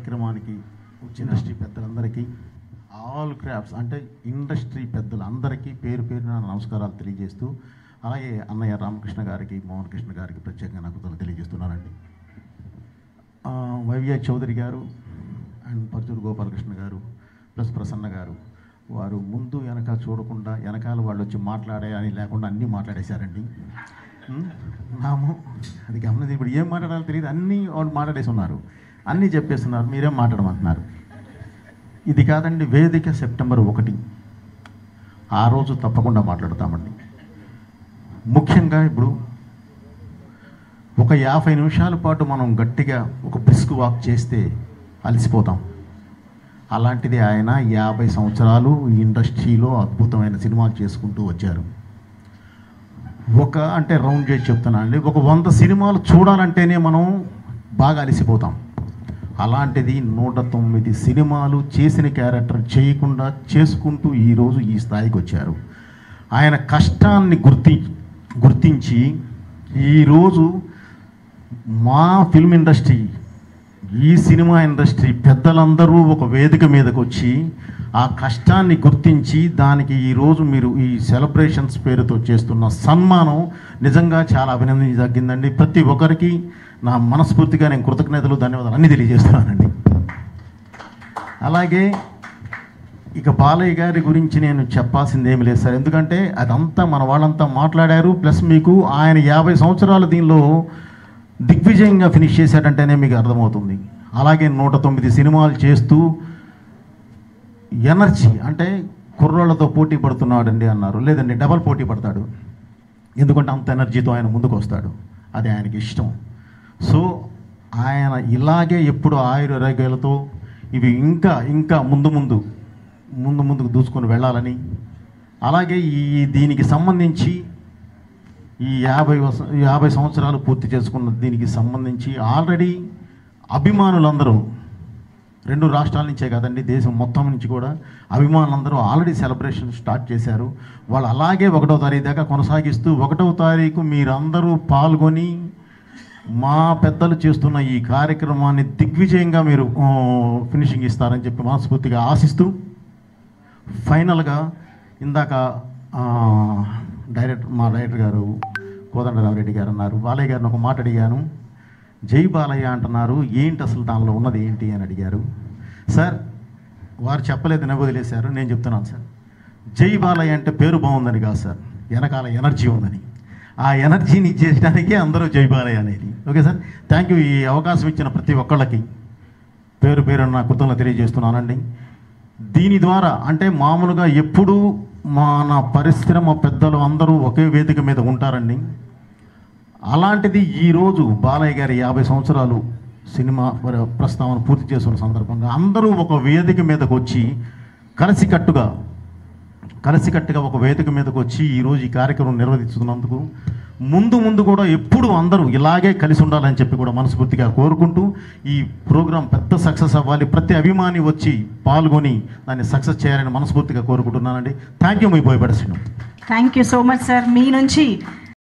కార్యక్రమానికి ఇండస్ట్రీ పెద్దలందరికీ, all crafts అంటే ఇండస్ట్రీ పెద్దలందరికీ పేరు పేరున నమస్కారాలు తెలియజేస్తూ, అలాగే అన్నయ్య రామకృష్ణ గారికి, మోహన్ కృష్ణ గారికి ప్రత్యేకంగా నాకు తెలియజేస్తున్నానండి. వైవి చౌదరి గారు అండ్ పరుచూరు గోపాలకృష్ణ గారు ప్లస్ ప్రసన్న గారు, వారు ముందు వెనక చూడకుండా వెనకాల వాళ్ళు వచ్చి మాట్లాడే అని లేకుండా అన్నీ మాట్లాడేశారండి. నాము అది గమనించి ఇప్పుడు ఏం మాట్లాడాలో తెలియదు, అన్నీ వాళ్ళు మాట్లాడేసి ఉన్నారు, అన్నీ చెప్పేస్తున్నారు, మీరేం మాట్లాడమంటున్నారు. ఇది కాదండి వేదిక సెప్టెంబర్ 1 ఆ రోజు తప్పకుండా మాట్లాడతామండి. ముఖ్యంగా ఇప్పుడు ఒక 50 నిమిషాల పాటు మనం గట్టిగా ఒక బ్రిస్క్ వాక్ చేస్తే అలసిపోతాం. అలాంటిది ఆయన 50 సంవత్సరాలు ఈ ఇండస్ట్రీలో అద్భుతమైన సినిమాలు చేసుకుంటూ వచ్చారు. అంటే రౌండ్ చేసి చెప్తున్నానండి, ఒక 100 సినిమాలు చూడాలంటేనే మనం బాగా అలసిపోతాం. అలాంటిది 109 సినిమాలు చేసిన క్యారెక్టర్ చేయకుండా చేసుకుంటూ ఈరోజు ఈ స్థాయికి వచ్చారు. ఆయన కష్టాన్ని గుర్తించి ఈరోజు మా ఫిల్మ్ ఇండస్ట్రీ, ఈ సినిమా ఇండస్ట్రీ పెద్దలందరూ ఒక వేదిక మీదకి వచ్చి ఆ కష్టాన్ని గుర్తించి దానికి ఈరోజు మీరు ఈ సెలబ్రేషన్స్ పేరుతో చేస్తున్న సన్మానం నిజంగా చాలా అభినందించదగ్గిందండి. ప్రతి ఒక్కరికి నా మనస్ఫూర్తిగా నేను కృతజ్ఞతలు, ధన్యవాదాలు అన్నీ తెలియజేస్తున్నానండి. అలాగే ఇక బాలయ్య గారి గురించి నేను చెప్పాల్సింది ఏమి లేదు సార్, ఎందుకంటే అదంతా మన వాళ్ళంతా మాట్లాడారు. ప్లస్ మీకు ఆయన 50 సంవత్సరాలు దీనిలో దిగ్విజయంగా ఫినిష్ చేశాడంటేనే మీకు అర్థమవుతుంది. అలాగే 109 సినిమాలు చేస్తూ ఎనర్జీ అంటే కుర్రోళ్ళతో పోటీ పడుతున్నాడండి అన్నారు, లేదండి డబల్ పోటీ పడతాడు, ఎందుకంటే అంత ఎనర్జీతో ఆయన ముందుకు వస్తాడు, అది ఆయనకి ఇష్టం. సో ఆయన ఇలాగే ఎప్పుడు ఆయురారోగ్యాలతో ఇవి ఇంకా ముందుకు దూసుకొని వెళ్ళాలని, అలాగే దీనికి సంబంధించి ఈ 50 సంవత్సరాలు పూర్తి చేసుకున్న దీనికి సంబంధించి ఆల్రెడీ అభిమానులందరూ 2 రాష్ట్రాల నుంచే కాదండి, దేశం మొత్తం నుంచి కూడా అభిమానులందరూ ఆల్రెడీ సెలబ్రేషన్ స్టార్ట్ చేశారు. వాళ్ళు అలాగే 1వ తారీఖు దాకా కొనసాగిస్తూ 1వ తారీఖు మీరందరూ పాల్గొని మా పెద్దలు చేస్తున్న ఈ కార్యక్రమాన్ని దిగ్విజయంగా మీరు ఫినిషింగ్ ఇస్తారని చెప్పి మనస్ఫూర్తిగా ఆశిస్తూ, ఫైనల్గా ఇందాక మా డైరెక్టర్ గారు కోదండరామరెడ్డి గారు అన్నారు, బాలయ్య గారిని ఒక మాట అడిగాను, జై బాలయ్య అంటున్నారు, ఏంటి అసలు దానిలో ఉన్నది ఏంటి అని అడిగారు. సార్ వారు చెప్పలేదు, వదిలేశారు, నేను చెప్తున్నాను సార్. జై బాలయ్య అంటే పేరు బాగుందని కాదు సార్, వెనకాల ఎనర్జీ ఉందని, ఆ ఎనర్జీని ఇచ్చేయడానికే అందరూ జై బాలయ్య అనేది. Okay sir, thank you. ఈ అవకాశం ఇచ్చిన ప్రతి ఒక్కళ్ళకి పేరు నా కృతజ్ఞతలు తెలియజేస్తున్నానండి. దీని ద్వారా అంటే మామూలుగా ఎప్పుడూ మన పరిశ్రమ పెద్దలు అందరూ ఒకే వేదిక మీద ఉంటారండి. అలాంటిది ఈరోజు బాలయ్య గారి 50 సంవత్సరాలు సినిమా ప్రస్తావన పూర్తి చేస్తున్న సందర్భంగా అందరూ ఒక వేదిక మీదకు వచ్చి కలిసికట్టుగా ఒక వేదిక మీదకు వచ్చి ఈరోజు ఈ కార్యక్రమం నిర్వహిస్తున్నందుకు ముందు కూడా ఎప్పుడు అందరూ ఇలాగే కలిసి ఉండాలని చెప్పి కూడా మనస్ఫూర్తిగా కోరుకుంటూ, ఈ ప్రోగ్రాం పెద్ద సక్సెస్ అవ్వాలి, ప్రతి అభిమాని వచ్చి పాల్గొని దాన్ని సక్సెస్ చేయాలని మనస్ఫూర్తిగా కోరుకుంటున్నానండి. Thank you. మీ Boyapati Srinu. Thank you so much sir. మీ నుంచి